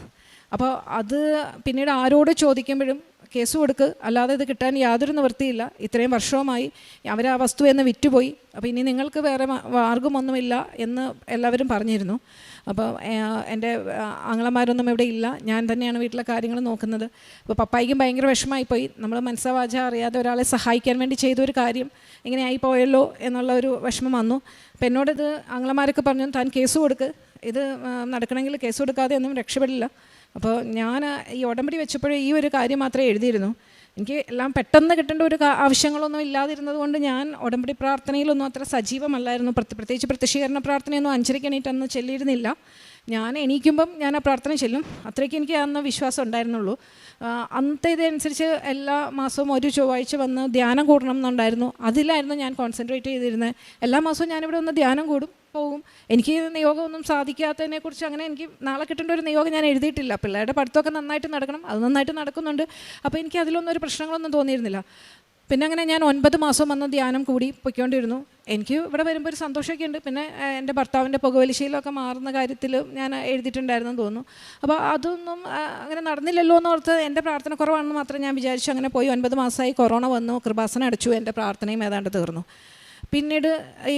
അപ്പോൾ അത് പിന്നീട് ആരോട് ചോദിക്കുമ്പോഴും കേസ് കൊടുക്ക്, അല്ലാതെ ഇത് കിട്ടാൻ യാതൊരു നിവൃത്തിയില്ല, ഇത്രയും വർഷവുമായി അവർ ആ വസ്തു എന്ന് വിറ്റുപോയി, അപ്പോൾ ഇനി നിങ്ങൾക്ക് വേറെ മാർഗമൊന്നുമില്ല എന്ന് എല്ലാവരും പറഞ്ഞിരുന്നു. അപ്പോൾ എൻ്റെ ആങ്ങളമാരൊന്നും ഇവിടെ ഇല്ല, ഞാൻ തന്നെയാണ് വീട്ടിലെ കാര്യങ്ങൾ നോക്കുന്നത്. അപ്പോൾ പപ്പായിക്കും ഭയങ്കര വിഷമമായിപ്പോയി. നമ്മൾ മനസ്സവാച അറിയാതെ ഒരാളെ സഹായിക്കാൻ വേണ്ടി ചെയ്തൊരു കാര്യം ഇങ്ങനെയായി പോയല്ലോ എന്നുള്ള ഒരു വിഷമം വന്നു. അപ്പോൾ എന്നോടിത് ആങ്ങളമാരൊക്കെ പറഞ്ഞു, താൻ കേസ് കൊടുക്ക്, ഇത് നടക്കണമെങ്കിൽ കേസ് കൊടുക്കാതെ ഒന്നും രക്ഷപ്പെടില്ല. അപ്പോൾ ഞാൻ ഈ ഉടമ്പടി വെച്ചപ്പോഴേ ഈ ഒരു കാര്യം മാത്രമേ എഴുതിയിരുന്നു. എനിക്ക് എല്ലാം പെട്ടെന്ന് കിട്ടേണ്ട ഒരു ആവശ്യങ്ങളൊന്നും ഇല്ലാതിരുന്നത് കൊണ്ട് ഞാൻ ഉടമ്പടി പ്രാർത്ഥനയിലൊന്നും അത്ര സജീവമല്ലായിരുന്നു. പ്രത്യേകിച്ച് പ്രത്യക്ഷീകരണ പ്രാർത്ഥനയൊന്നും 5:30 എണീറ്റന്ന് ചെല്ലിയിരുന്നില്ല. ഞാൻ എണീക്കുമ്പം ഞാൻ ആ പ്രാർത്ഥന ചെല്ലും, അത്രയ്ക്ക് എനിക്ക് അന്ന് വിശ്വാസം ഉണ്ടായിരുന്നുള്ളൂ. അന്നത്തെ ഇതനുസരിച്ച് എല്ലാ മാസവും ഒരു ചൊവ്വാഴ്ച വന്ന് ധ്യാനം കൂടണം എന്നുണ്ടായിരുന്നു. അതിലായിരുന്നു ഞാൻ കോൺസെൻട്രേറ്റ് ചെയ്തിരുന്നത്. എല്ലാ മാസവും ഞാനിവിടെ ഒന്ന് ധ്യാനം കൂടും, പോകും. എനിക്ക് നിയോഗമൊന്നും സാധിക്കാത്തതിനെക്കുറിച്ച് അങ്ങനെ എനിക്ക് നാളെ കിട്ടേണ്ട ഒരു നിയോഗം ഞാൻ എഴുതിയിട്ടില്ല. പിള്ളേരുടെ പഠിത്തമൊക്കെ നന്നായിട്ട് നടക്കണം, അത് നന്നായിട്ട് നടക്കുന്നുണ്ട്. അപ്പോൾ എനിക്ക് അതിലൊന്നും ഒരു പ്രശ്നങ്ങളൊന്നും തോന്നിയിരുന്നില്ല. പിന്നെ അങ്ങനെ ഞാൻ 9 മാസം വന്ന് ധ്യാനം കൂടി പൊയ്ക്കൊണ്ടിരുന്നു. എനിക്ക് ഇവിടെ വരുമ്പോൾ ഒരു സന്തോഷമൊക്കെ ഉണ്ട്. പിന്നെ എൻ്റെ ഭർത്താവിൻ്റെ പുകവലിശയിലൊക്കെ മാറുന്ന കാര്യത്തിൽ ഞാൻ എഴുതിയിട്ടുണ്ടായിരുന്നെന്ന് തോന്നുന്നു. അപ്പോൾ അതൊന്നും അങ്ങനെ നടന്നില്ലല്ലോ എന്നോർത്ത് എൻ്റെ പ്രാർത്ഥന കുറവാണെന്ന് മാത്രം ഞാൻ വിചാരിച്ചു. അങ്ങനെ പോയി 9 മാസമായി. കൊറോണ വന്നു, കൃപാസനം അടച്ചു, എൻ്റെ പ്രാർത്ഥനയും ഏതാണ്ട് തീർന്നു. പിന്നീട് ഈ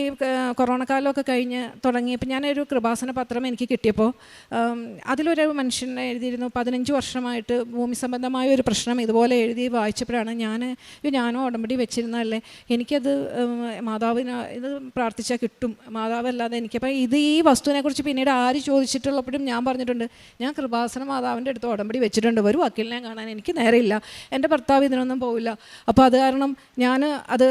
കൊറോണ കാലമൊക്കെ കഴിഞ്ഞ് തുടങ്ങിയപ്പോൾ ഞാനൊരു കൃപാസന പത്രം എനിക്ക് കിട്ടിയപ്പോൾ അതിലൊരു മനുഷ്യൻ എഴുതിയിരുന്നു, 15 വർഷമായിട്ട് ഭൂമി സംബന്ധമായ ഒരു പ്രശ്നം ഇതുപോലെ എഴുതി വായിച്ചപ്പോഴാണ് ഞാനോ ഉടമ്പടി വെച്ചിരുന്നതല്ലേ, എനിക്കത് മാതാവിന് ഇത് പ്രാർത്ഥിച്ചാൽ കിട്ടും, മാതാവല്ലാതെ എനിക്കപ്പോൾ ഈ വസ്തുവിനെക്കുറിച്ച് പിന്നീട് ആര് ചോദിച്ചിട്ടുള്ളപ്പോഴും ഞാൻ പറഞ്ഞിട്ടുണ്ട്, ഞാൻ കൃപാസന മാതാവിൻ്റെ അടുത്ത് ഉടമ്പടി വെച്ചിട്ടുണ്ട്, ഒരു വക്കീലിനെ കാണാൻ എനിക്ക് നേരമില്ല, എൻ്റെ ഭർത്താവ് ഇതിനൊന്നും പോവില്ല. അപ്പോൾ അത് കാരണം ഞാൻ അത്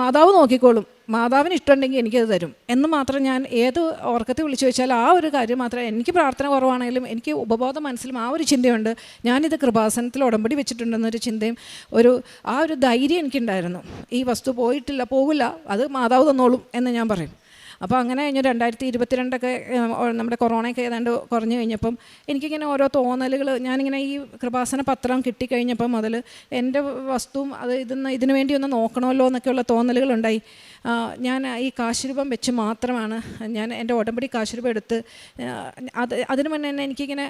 മാതാവ് നോക്കിക്കോളും, മാതാവിന് ഇഷ്ടമുണ്ടെങ്കിൽ എനിക്കത് തരും എന്ന് മാത്രം ഞാൻ ഏത് ഓർക്കത്തിൽ വിളിച്ചു ചോദിച്ചാൽ ആ ഒരു കാര്യം മാത്രമേ, എനിക്ക് പ്രാർത്ഥന കുറവാണെങ്കിലും എനിക്ക് ഉപബോധ മനസ്സിലും ആ ഒരു ചിന്തയുണ്ട്, ഞാനിത് കൃപാസനത്തിൽ ഉടമ്പടി വെച്ചിട്ടുണ്ടെന്നൊരു ചിന്തയും ആ ഒരു ധൈര്യം എനിക്കുണ്ടായിരുന്നു. ഈ വസ്തു പോകില്ല, അത് മാതാവ് തന്നോളും എന്ന് ഞാൻ പറയും. അപ്പോൾ അങ്ങനെ കഴിഞ്ഞ് 2022 നമ്മുടെ കൊറോണയൊക്കെ ഏതാണ്ട് കുറഞ്ഞു കഴിഞ്ഞപ്പം എനിക്കിങ്ങനെ ഓരോ തോന്നലുകൾ, ഞാനിങ്ങനെ ഈ കൃപാസന പത്രം കിട്ടിക്കഴിഞ്ഞപ്പം മുതൽ എൻ്റെ വസ്തുവും അത് ഇതിനു വേണ്ടി ഒന്ന് നോക്കണമല്ലോ എന്നൊക്കെയുള്ള തോന്നലുകളുണ്ടായി. ഞാൻ ഈ കാശുരൂപം വെച്ച് മാത്രമാണ് ഞാൻ എൻ്റെ ഉടമ്പടി കാശുരൂപം എടുത്ത് അതിന് മുന്നേ തന്നെ എനിക്കിങ്ങനെ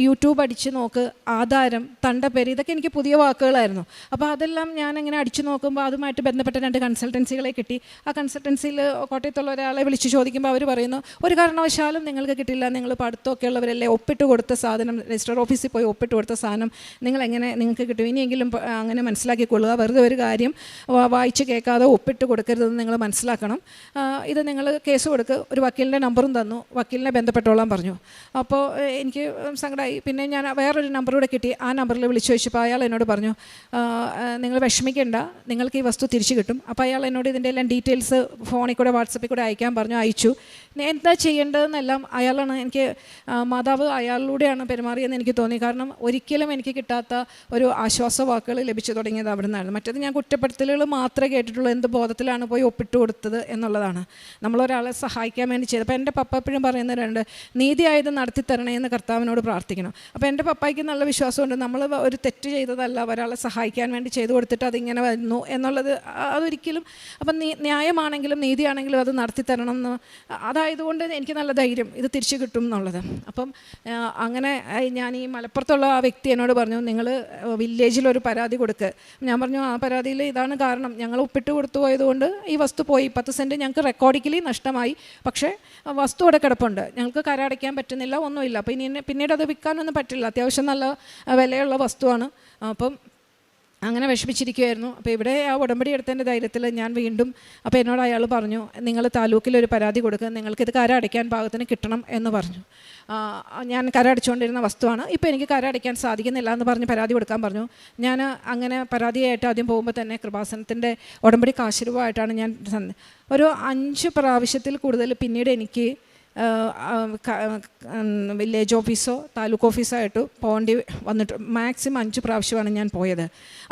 യൂട്യൂബ് അടിച്ച് നോക്ക്, ആധാരം, തണ്ടപ്പേര്, ഇതൊക്കെ എനിക്ക് പുതിയ വാക്കുകളായിരുന്നു. അപ്പോൾ അതെല്ലാം ഞാനിങ്ങനെ അടിച്ചു നോക്കുമ്പോൾ അതുമായിട്ട് ബന്ധപ്പെട്ട 2 കൺസൾട്ടൻസികളെ കിട്ടി. ആ കൺസൾട്ടൻസിയിൽ കോട്ടയത്തുള്ള ഒരാളെ വിളിച്ച് ചോദിക്കുമ്പോൾ അവർ പറയുന്നു, ഒരു കാരണവശാലും നിങ്ങൾക്ക് കിട്ടില്ല, നിങ്ങൾ പഠിത്തമൊക്കെ ഉള്ളവരല്ലേ, ഒപ്പിട്ട് കൊടുത്ത സാധനം, രജിസ്റ്റർ ഓഫീസിൽ പോയി ഒപ്പിട്ട് കൊടുത്ത സാധനം നിങ്ങൾക്ക് കിട്ടും, ഇനിയെങ്കിലും അങ്ങനെ മനസ്സിലാക്കിക്കൊള്ളുക, വെറുതെ ഒരു കാര്യം വായിച്ച് കേൾക്കാതെ ഒപ്പിട്ട് കൊടുക്കരുതെന്ന് നിങ്ങൾ മനസ്സിലാക്കണം, ഇത് നിങ്ങൾ കേസ് കൊടുക്കുക, ഒരു വക്കീലിൻ്റെ നമ്പറും തന്നു, വക്കീലിനെ ബന്ധപ്പെട്ടോളാൻ പറഞ്ഞു. അപ്പോൾ എനിക്ക് സങ്കടമായി. പിന്നെ ഞാൻ വേറൊരു നമ്പർ കൂടെ കിട്ടി, ആ നമ്പറിൽ വിളിച്ചു ചോദിച്ചപ്പോൾ അയാൾ എന്നോട് പറഞ്ഞു, നിങ്ങൾ വിഷമിക്കേണ്ട, നിങ്ങൾക്ക് ഈ വസ്തു തിരിച്ചു കിട്ടും. അപ്പോൾ അയാൾ എന്നോട് ഇതിൻ്റെ എല്ലാം ഡീറ്റെയിൽസ് ഫോണിൽ കൂടെ വാട്സപ്പിൽ കൂടെ അയക്കാൻ പറഞ്ഞു. അയച്ചു. എന്താ ചെയ്യേണ്ടതെന്നെല്ലാം അയാളാണ് എനിക്ക്, മാതാവ് അയാളിലൂടെയാണ് പെരുമാറിയെന്ന് എനിക്ക് തോന്നി. കാരണം ഒരിക്കലും എനിക്ക് കിട്ടാത്ത ഒരു ആശ്വാസ വാക്കുകൾ ലഭിച്ചു തുടങ്ങിയത് അവിടെ നിന്നാണ്. മറ്റേത് ഞാൻ കുറ്റപ്പെടുത്തലുകൾ മാത്രമേ കേട്ടിട്ടുള്ളൂ, എന്ത് ബോധത്തിലാണ് പോയി ഒപ്പിട്ട് കൊടുത്തത് എന്നുള്ളതാണ്. നമ്മളൊരാളെ സഹായിക്കാൻ വേണ്ടി ചെയ്തത്. അപ്പോൾ എൻ്റെ പപ്പ എപ്പോഴും പറയുന്നവരുണ്ട്, നീതിയായത് നടത്തി തരണേ എന്ന് കർത്താവിനോട് പ്രാർത്ഥിക്കണം. അപ്പോൾ എൻ്റെ പപ്പായ്ക്ക് നല്ല വിശ്വാസമുണ്ട്, നമ്മൾ ഒരു തെറ്റ് ചെയ്തതല്ല, ഒരാളെ സഹായിക്കാൻ വേണ്ടി ചെയ്തു കൊടുത്തിട്ട് അതിങ്ങനെ വരുന്നു എന്നുള്ളത് അതൊരിക്കലും, അപ്പം ന്യായമാണെങ്കിലും നീതിയാണെങ്കിലും അത് നടത്തി തരണം എന്ന്, അതായതുകൊണ്ട് എനിക്ക് നല്ല ധൈര്യം ഇത് തിരിച്ചു കിട്ടും എന്നുള്ളത്. അപ്പം അങ്ങനെ ഞാൻ ഈ മലപ്പുറത്തുള്ള ആ വ്യക്തി എന്നോട് പറഞ്ഞു, നിങ്ങൾ വില്ലേജിലൊരു പരാതി കൊടുക്കുക. ഞാൻ പറഞ്ഞു, ആ പരാതിയിൽ ഇതാണ് കാരണം, ഞങ്ങൾ ഒപ്പിട്ട് കൊടുത്തു പോയതുകൊണ്ട് ഈ വസ്തു പോയി, 10 സെൻറ്റ് ഞങ്ങൾക്ക് റെക്കോർഡിക്കലി നഷ്ടമായി, പക്ഷേ വസ്തു അവിടെ കിടപ്പുണ്ട്, ഞങ്ങൾക്ക് കരടയ്ക്കാൻ പറ്റുന്നില്ല, ഒന്നുമില്ല. അപ്പോൾ പിന്നീട് അത് വിൽക്കാനൊന്നും പറ്റില്ല, അത്യാവശ്യം നല്ല വിലയുള്ള വസ്തുവാണ്. അപ്പം അങ്ങനെ വിഷമിച്ചിരിക്കുമായിരുന്നു. അപ്പോൾ ഇവിടെ ആ ഉടമ്പടി എടുത്തതിൻ്റെ ധൈര്യത്തിൽ ഞാൻ വീണ്ടും, അപ്പോൾ എന്നോട് അയാൾ പറഞ്ഞു, നിങ്ങൾ താലൂക്കിലൊരു പരാതി കൊടുക്കുക, നിങ്ങൾക്കിത് കര അടയ്ക്കാൻ പാകത്തിന് കിട്ടണം എന്ന് പറഞ്ഞു. ഞാൻ കര അടച്ചുകൊണ്ടിരുന്ന വസ്തുവാണ്, ഇപ്പോൾ എനിക്ക് കര അടയ്ക്കാൻ സാധിക്കുന്നില്ല എന്ന് പറഞ്ഞ് പരാതി കൊടുക്കാൻ പറഞ്ഞു. ഞാൻ അങ്ങനെ പരാതിയായിട്ട് ആദ്യം പോകുമ്പോൾ തന്നെ കൃപാസനത്തിൻ്റെ ഉടമ്പടി കാശുരൂപമായിട്ടാണ് ഞാൻ ഒരു 5 പ്രാവശ്യത്തിൽ കൂടുതൽ പിന്നീട് എനിക്ക് വില്ലേജ് ഓഫീസോ താലൂക്ക് ഓഫീസോ ആയിട്ട് പോകേണ്ടി വന്നിട്ട് മാക്സിമം 5 പ്രാവശ്യമാണ് ഞാൻ പോയത്.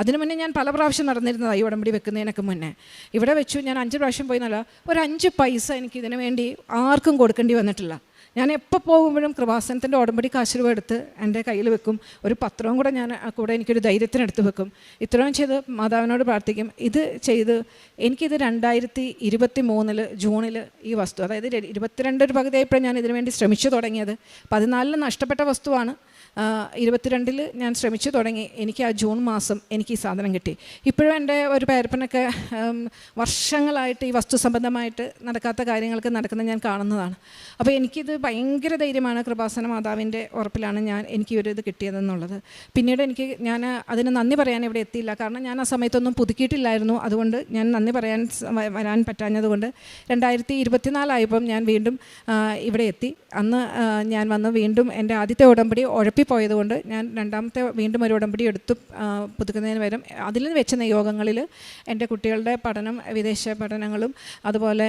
അതിനു മുന്നേ ഞാൻ പല പ്രാവശ്യം നടന്നിരുന്നതാണ് ഈ ഉടമ്പടി വെക്കുന്നതിനൊക്കെ മുന്നേ. ഇവിടെ വെച്ചു ഞാൻ 5 പ്രാവശ്യം പോയി എന്നല്ല, ഒരു 5 പൈസ എനിക്ക് ഇതിനു വേണ്ടി ആർക്കും കൊടുക്കേണ്ടി വന്നിട്ടില്ല. ഞാൻ എപ്പോൾ പോകുമ്പോഴും കൃപാസനത്തിൻ്റെ ഉടമ്പടി കാശുരൂപ എടുത്ത് എൻ്റെ കയ്യിൽ വെക്കും. ഒരു പത്രവും കൂടെ ഞാൻ കൂടെ എനിക്കൊരു ധൈര്യത്തിനെടുത്ത് വെക്കും. ഇത്രയും ചെയ്ത് മാതാവിനോട് പ്രാർത്ഥിക്കും. ഇത് ചെയ്ത് എനിക്കിത് 2023 ജൂണിൽ ഈ വസ്തു, അതായത് 22 പകുതിയായപ്പോഴും ഞാൻ ഇതിനു വേണ്ടി ശ്രമിച്ചു തുടങ്ങിയത്. 14 നഷ്ടപ്പെട്ട വസ്തുവാണ്. 22 ഞാൻ ശ്രമിച്ചു തുടങ്ങി. എനിക്ക് ആ ജൂൺ മാസം എനിക്ക് ഈ സാധനം കിട്ടി. ഇപ്പോഴും എൻ്റെ ഒരു പേരപ്പനൊക്കെ വർഷങ്ങളായിട്ട് ഈ വസ്തു സംബന്ധമായിട്ട് നടക്കാത്ത കാര്യങ്ങൾക്ക് നടക്കുന്നത് ഞാൻ കാണുന്നതാണ്. അപ്പോൾ എനിക്കിത് ഭയങ്കര ധൈര്യമാണ്. കൃപാസന മാതാവിൻ്റെ ഉറപ്പിലാണ് എനിക്ക് ഒരു ഇത് കിട്ടിയതെന്നുള്ളത്. പിന്നീട് ഞാൻ അതിന് നന്ദി പറയാൻ ഇവിടെ എത്തിയില്ല. കാരണം ഞാൻ ആ സമയത്തൊന്നും പുതുക്കിയിട്ടില്ലായിരുന്നു. അതുകൊണ്ട് ഞാൻ നന്ദി പറയാൻ വരാൻ പറ്റാഞ്ഞതുകൊണ്ട് 2024 ആയപ്പം ഞാൻ വീണ്ടും ഇവിടെ എത്തി. അന്ന് ഞാൻ വന്ന് വീണ്ടും എൻ്റെ ആദ്യത്തെ ഉടമ്പടി ഉഴപ്പിപ്പോയതുകൊണ്ട് ഞാൻ രണ്ടാമത്തെ വീണ്ടും ഒരു ഉടമ്പടി എടുത്തു പുതുക്കുന്നതിന് വരും. അതിൽ വെച്ച നിയോഗങ്ങളിൽ എൻ്റെ കുട്ടികളുടെ പഠനം, വിദേശ പഠനങ്ങളും, അതുപോലെ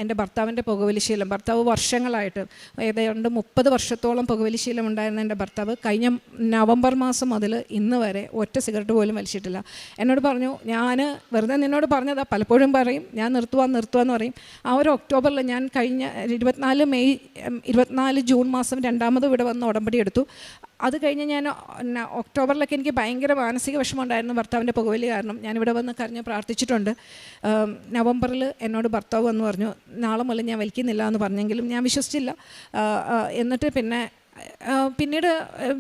എൻ്റെ ഭർത്താവിൻ്റെ പുകവലിശീലം. ഭർത്താവ് വർഷങ്ങളായിട്ട് ഏതാണ്ട് 30 വർഷത്തോളം പുകവലിശീലം ഉണ്ടായിരുന്ന എൻ്റെ ഭർത്താവ് കഴിഞ്ഞ നവംബർ മാസം മുതൽ ഇന്ന് വരെ ഒറ്റ സിഗരറ്റ് പോലും വലിച്ചിട്ടില്ല. എന്നോട് പറഞ്ഞു, ഞാൻ വെറുതെ നിന്നോട് പറഞ്ഞതാ, പലപ്പോഴും പറയും ഞാൻ നിർത്തുവാന്ന് പറയും. ആ ഒരു ഒക്ടോബറിൽ ഞാൻ കഴിഞ്ഞ 24 ജൂൺ മാസം രണ്ടാമത് ഇവിടെ വന്ന് ഉടമ്പടി എടുത്തു. അത് കഴിഞ്ഞ് ഞാൻ ഒക്ടോബറിലൊക്കെ എനിക്ക് ഭയങ്കര മാനസിക വിഷമമുണ്ടായിരുന്നു ഭർത്താവിൻ്റെ പുകവലി കാരണം. ഞാനിവിടെ വന്ന് കരഞ്ഞ് പ്രാർത്ഥിച്ചിട്ടുണ്ട്. നവംബറിൽ എന്നോട് ഭർത്താവ് വന്ന് പറഞ്ഞു, നാളെ മുതൽ ഞാൻ വലിക്കുന്നില്ല എന്ന് പറഞ്ഞെങ്കിലും ഞാൻ വിശ്വസിച്ചില്ല. എന്നിട്ട് പിന്നീട്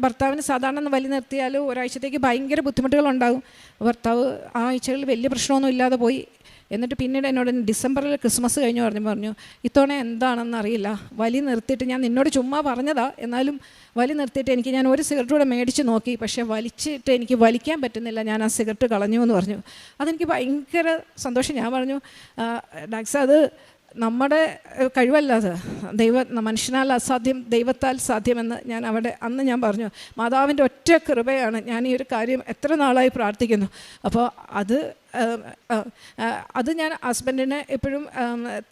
ഭർത്താവിന് സാധാരണ വലി നിർത്തിയാൽ ഒരാഴ്ചത്തേക്ക് ഭയങ്കര ബുദ്ധിമുട്ടുകളുണ്ടാകും. ഭർത്താവ് ആ ആഴ്ചകളിൽ വലിയ പ്രശ്നമൊന്നും ഇല്ലാതെ പോയി. എന്നിട്ട് പിന്നീട് എന്നോട് ഡിസംബറിൽ ക്രിസ്മസ് കഴിഞ്ഞ് പറഞ്ഞു, ഇത്തവണ എന്താണെന്ന് അറിയില്ല, വലി നിർത്തിയിട്ട് ഞാൻ നിന്നോട് ചുമ്മാ പറഞ്ഞതാ, എന്നാലും വലി നിർത്തിയിട്ട് ഞാൻ ഒരു സിഗരറ്റ് കൂടെ മേടിച്ച് നോക്കി, പക്ഷേ വലിച്ചിട്ട് എനിക്ക് വലിക്കാൻ പറ്റുന്നില്ല, ഞാൻ ആ സിഗരറ്റ് കളഞ്ഞു എന്ന് പറഞ്ഞു. അതെനിക്ക് ഭയങ്കര സന്തോഷം. ഞാൻ പറഞ്ഞു, ഡാക്സ്, അത് നമ്മുടെ കഴിവല്ല, അത് മനുഷ്യനാൽ അസാധ്യം ദൈവത്താൽ സാധ്യമെന്ന് അന്ന് ഞാൻ പറഞ്ഞു. മാതാവിൻ്റെ ഒറ്റ കൃപയാണ് ഞാൻ ഈ ഒരു കാര്യം എത്ര നാളായി പ്രാർത്ഥിക്കുന്നു. അപ്പോൾ അത് ഞാൻ ഹസ്ബൻഡിനെ എപ്പോഴും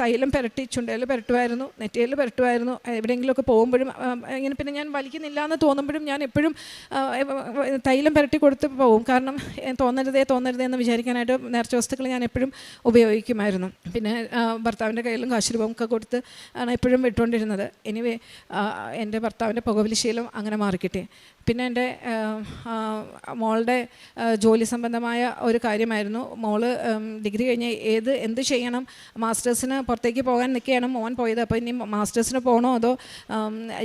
തൈലം പുരട്ടി ചുണ്ടയിൽ പുരട്ടുമായിരുന്നു, നെറ്റിയിൽ പുരട്ടുമായിരുന്നു. എവിടെയെങ്കിലുമൊക്കെ പോകുമ്പോഴും ഇങ്ങനെ പിന്നെ ഞാൻ വലിക്കുന്നില്ല എന്ന് തോന്നുമ്പോഴും ഞാൻ എപ്പോഴും തൈലം പുരട്ടി കൊടുത്ത് പോകും. കാരണം തോന്നരുതേ എന്ന് വിചാരിക്കാനായിട്ട് നേർച്ച വസ്തുക്കൾ ഞാൻ എപ്പോഴും ഉപയോഗിക്കുമായിരുന്നു. പിന്നെ ഭർത്താവിൻ്റെ കയ്യിലും കാശുരൂപമൊക്കെ കൊടുത്ത് ആണ് എപ്പോഴും വിട്ടുകൊണ്ടിരുന്നത്. എനിവേ എൻ്റെ ഭർത്താവിൻ്റെ പുകവലിശീലം അങ്ങനെ മാറിക്കിട്ടി. പിന്നെ എൻ്റെ മോളുടെ ജോലി സംബന്ധമായ ഒരു കാര്യമായിരുന്നു. മോള് ഡിഗ്രി കഴിഞ്ഞ് എന്ത് ചെയ്യണം, മാസ്റ്റേഴ്സിന് പുറത്തേക്ക് പോകാൻ നിൽക്കുകയാണ് മോൻ പോയത്. അപ്പോൾ ഇനി മാസ്റ്റേഴ്സിന് പോകണോ അതോ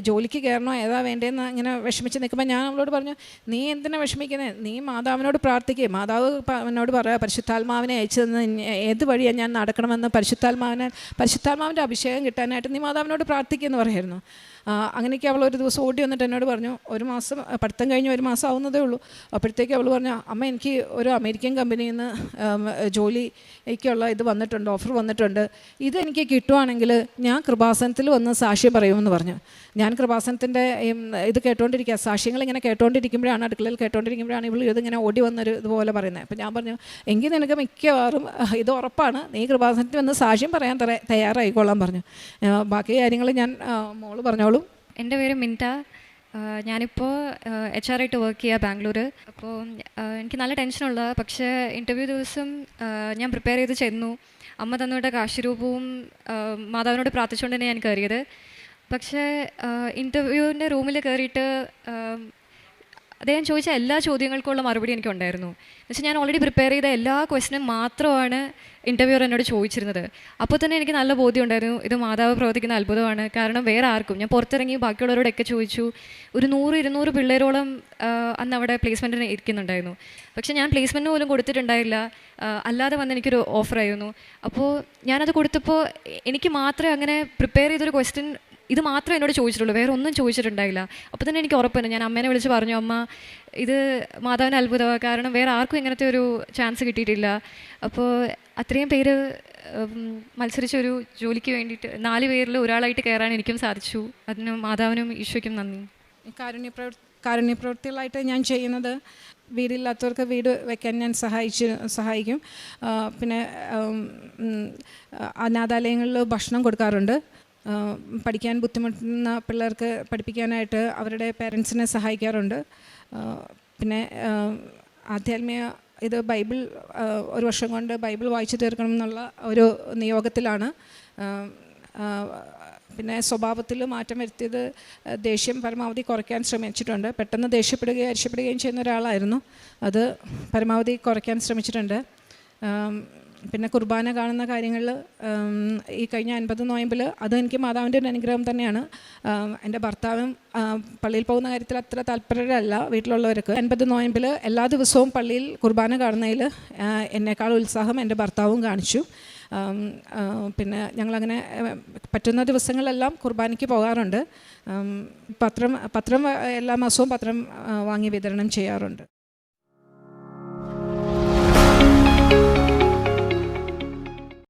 ജോലിക്ക് കയറണോ, ഏതാ വേണ്ടതെന്ന് ഇങ്ങനെ വിഷമിച്ച് നിൽക്കുമ്പോൾ ഞാൻ അവളോട് പറഞ്ഞു, നീ എന്തിനാ വിഷമിക്കുന്നത്, നീ മാതാവിനോട് പ്രാർത്ഥിക്കുക. മാതാവ് എന്നോട് പറയുക, പരിശുദ്ധാത്മാവിനെ അയച്ചു തന്ന് ഏത് വഴിയാണ് ഞാൻ നടക്കണമെന്ന് പരിശുദ്ധാത്മാവിൻ്റെ അഭിഷേകം കിട്ടാനായിട്ട് നീ മാതാവിനോട് പ്രാർത്ഥിക്കുമെന്ന് പറയായിരുന്നു. അങ്ങനെയൊക്കെ അവൾ ഒരു ദിവസം ഓടി വന്നിട്ട് എന്നോട് പറഞ്ഞു, ഒരു മാസം പഠിത്തം കഴിഞ്ഞ് 1 മാസം ആവുന്നതേ ഉള്ളൂ. അപ്പോഴത്തേക്ക് അവൾ പറഞ്ഞു, അമ്മ എനിക്ക് ഒരു അമേരിക്കൻ കമ്പനിയിൽ നിന്ന് ജോലിക്കുള്ള ഇത് വന്നിട്ടുണ്ട്, ഓഫർ വന്നിട്ടുണ്ട്, ഇതെനിക്ക് കിട്ടുവാണെങ്കിൽ ഞാൻ കൃപാസനത്തിൽ വന്ന് സാക്ഷ്യം പറയുമെന്ന് പറഞ്ഞു. ഞാൻ കൃപാസനത്തിൻ്റെ ഇത് കേട്ടോണ്ടിരിക്കുക, സാക്ഷ്യങ്ങൾ ഇങ്ങനെ കേട്ടോണ്ടിരിക്കുമ്പോഴാണ്, അടുക്കളയിൽ കേട്ടോണ്ടിരിക്കുമ്പോഴാണ് ഇവൾ ഇതിങ്ങനെ ഓടി വന്നൊരു ഇതുപോലെ പറയുന്നത്. അപ്പോൾ ഞാൻ പറഞ്ഞു, എങ്കിൽ നിനക്ക് മിക്കവാറും ഇത് ഉറപ്പാണ്, നീ കൃപാസനത്തിൽ വന്ന് സാക്ഷ്യം പറയാൻ തയ്യാറായിക്കൊള്ളാൻ പറഞ്ഞു. ബാക്കി കാര്യങ്ങൾ ഞാൻ മോള് പറഞ്ഞോളൂ. എൻ്റെ പേര് മിൻറ്റ. ഞാനിപ്പോൾ HR ആയിട്ട് വർക്ക് ചെയ്യുക ബാംഗ്ലൂർ. അപ്പോൾ എനിക്ക് നല്ല ടെൻഷനുള്ള, പക്ഷേ ഇൻ്റർവ്യൂ ദിവസം ഞാൻ പ്രിപ്പയർ ചെയ്ത് ചെന്നു. അമ്മ തന്നോട്ട് കാശുരൂപവും മാതാവിനോട് പ്രാർത്ഥിച്ചുകൊണ്ട് തന്നെ ഞാൻ കയറിയത്. പക്ഷേ ഇൻ്റർവ്യൂവിൻ്റെ റൂമിൽ കയറിയിട്ട് അദ്ദേഹം ചോദിച്ച എല്ലാ ചോദ്യങ്ങൾക്കുള്ള മറുപടി എനിക്കുണ്ടായിരുന്നു. എന്നുവെച്ചാൽ ഞാൻ ഓൾറെഡി പ്രിപ്പയർ ചെയ്ത എല്ലാ ക്വസ്റ്റ്യനും മാത്രമാണ് ഇൻ്റർവ്യൂവർ എന്നോട് ചോദിച്ചിരുന്നത്. അപ്പോൾ തന്നെ എനിക്ക് നല്ല ബോധ്യം ഉണ്ടായിരുന്നു, ഇത് മാതാവ് പ്രവർത്തിക്കുന്ന അത്ഭുതമാണ്. കാരണം വേറെ ആർക്കും, ഞാൻ പുറത്തിറങ്ങി ബാക്കിയുള്ളവരോടൊക്കെ ചോദിച്ചു, ഒരു 100-200 പിള്ളേരോളം അന്ന് അവിടെ പ്ലേസ്മെൻറ്റിന് ഇരിക്കുന്നുണ്ടായിരുന്നു. പക്ഷേ ഞാൻ പ്ലേസ്മെൻറ്റിന് പോലും കൊടുത്തിട്ടുണ്ടായില്ല, അല്ലാതെ വന്ന് എനിക്കൊരു ഓഫറായിരുന്നു. അപ്പോൾ ഞാനത് കൊടുത്തപ്പോൾ എനിക്ക് മാത്രമേ അങ്ങനെ പ്രിപ്പയർ ചെയ്തൊരു ക്വസ്റ്റ്യൻ ഇത് മാത്രമേ എന്നോട് ചോദിച്ചിട്ടുള്ളൂ, വേറെ ഒന്നും ചോദിച്ചിട്ടുണ്ടായില്ല. അപ്പോൾ തന്നെ എനിക്ക് ഉറപ്പുണ്ട്. ഞാൻ അമ്മേനെ വിളിച്ച് പറഞ്ഞു, അമ്മ ഇത് മാതാവിന് അത്ഭുതമാണ്, കാരണം വേറെ ആർക്കും ഇങ്ങനത്തെ ഒരു ചാൻസ് കിട്ടിയിട്ടില്ല. അപ്പോൾ അത്രയും പേര് മത്സരിച്ചൊരു ജോലിക്ക് വേണ്ടിയിട്ട് 4 പേരിൽ ഒരാളായിട്ട് കയറാൻ എനിക്കും സാധിച്ചു. അതിന് മാതാവിനും ഈശോയ്ക്കും നന്ദി. കാരുണ്യപ്രവൃത്തികളായിട്ട് ഞാൻ ചെയ്യുന്നത്, വീടില്ലാത്തവർക്ക് വീട് വയ്ക്കാൻ ഞാൻ സഹായിക്കും. പിന്നെ അനാഥാലയങ്ങളിൽ ഭക്ഷണം കൊടുക്കാറുണ്ട്. പഠിക്കാൻ ബുദ്ധിമുട്ടുന്ന പിള്ളേർക്ക് പഠിപ്പിക്കാനായിട്ട് അവരുടെ പേരൻസിനെ സഹായിക്കാറുണ്ട്. പിന്നെ ആധ്യാത്മിക ഇത് ബൈബിൾ 1 വർഷം കൊണ്ട് ബൈബിൾ വായിച്ചു തീർക്കണം എന്നുള്ള ഒരു നിയോഗത്തിലാണ്. പിന്നെ സ്വഭാവത്തിൽ മാറ്റം വരുത്തിയത്, ദേഷ്യം പരമാവധി കുറയ്ക്കാൻ ശ്രമിച്ചിട്ടുണ്ട്. പെട്ടെന്ന് ദേഷ്യപ്പെടുകയും അരിശപ്പെടുകയും ചെയ്യുന്ന ഒരാളായിരുന്നു. അത് പരമാവധി കുറയ്ക്കാൻ ശ്രമിച്ചിട്ടുണ്ട്. പിന്നെ കുർബാന കാണുന്ന കാര്യങ്ങളിൽ ഈ കഴിഞ്ഞ 50 നോയമ്പിൽ അത് എനിക്ക് മാതാവിൻ്റെ ഒരു അനുഗ്രഹം തന്നെയാണ്. എൻ്റെ ഭർത്താവും പള്ളിയിൽ പോകുന്ന കാര്യത്തിൽ അത്ര താല്പര്യരല്ല വീട്ടിലുള്ളവർക്ക്. 50 നോയമ്പിൽ എല്ലാ ദിവസവും പള്ളിയിൽ കുർബാന കാണുന്നതിൽ എന്നേക്കാൾ ഉത്സാഹം എൻ്റെ ഭർത്താവും കാണിച്ചു. പിന്നെ ഞങ്ങളങ്ങനെ പറ്റുന്ന ദിവസങ്ങളെല്ലാം കുർബാനയ്ക്ക് പോകാറുണ്ട്. പത്രം എല്ലാ മാസവും പത്രം വാങ്ങി വിതരണം ചെയ്യാറുണ്ട്.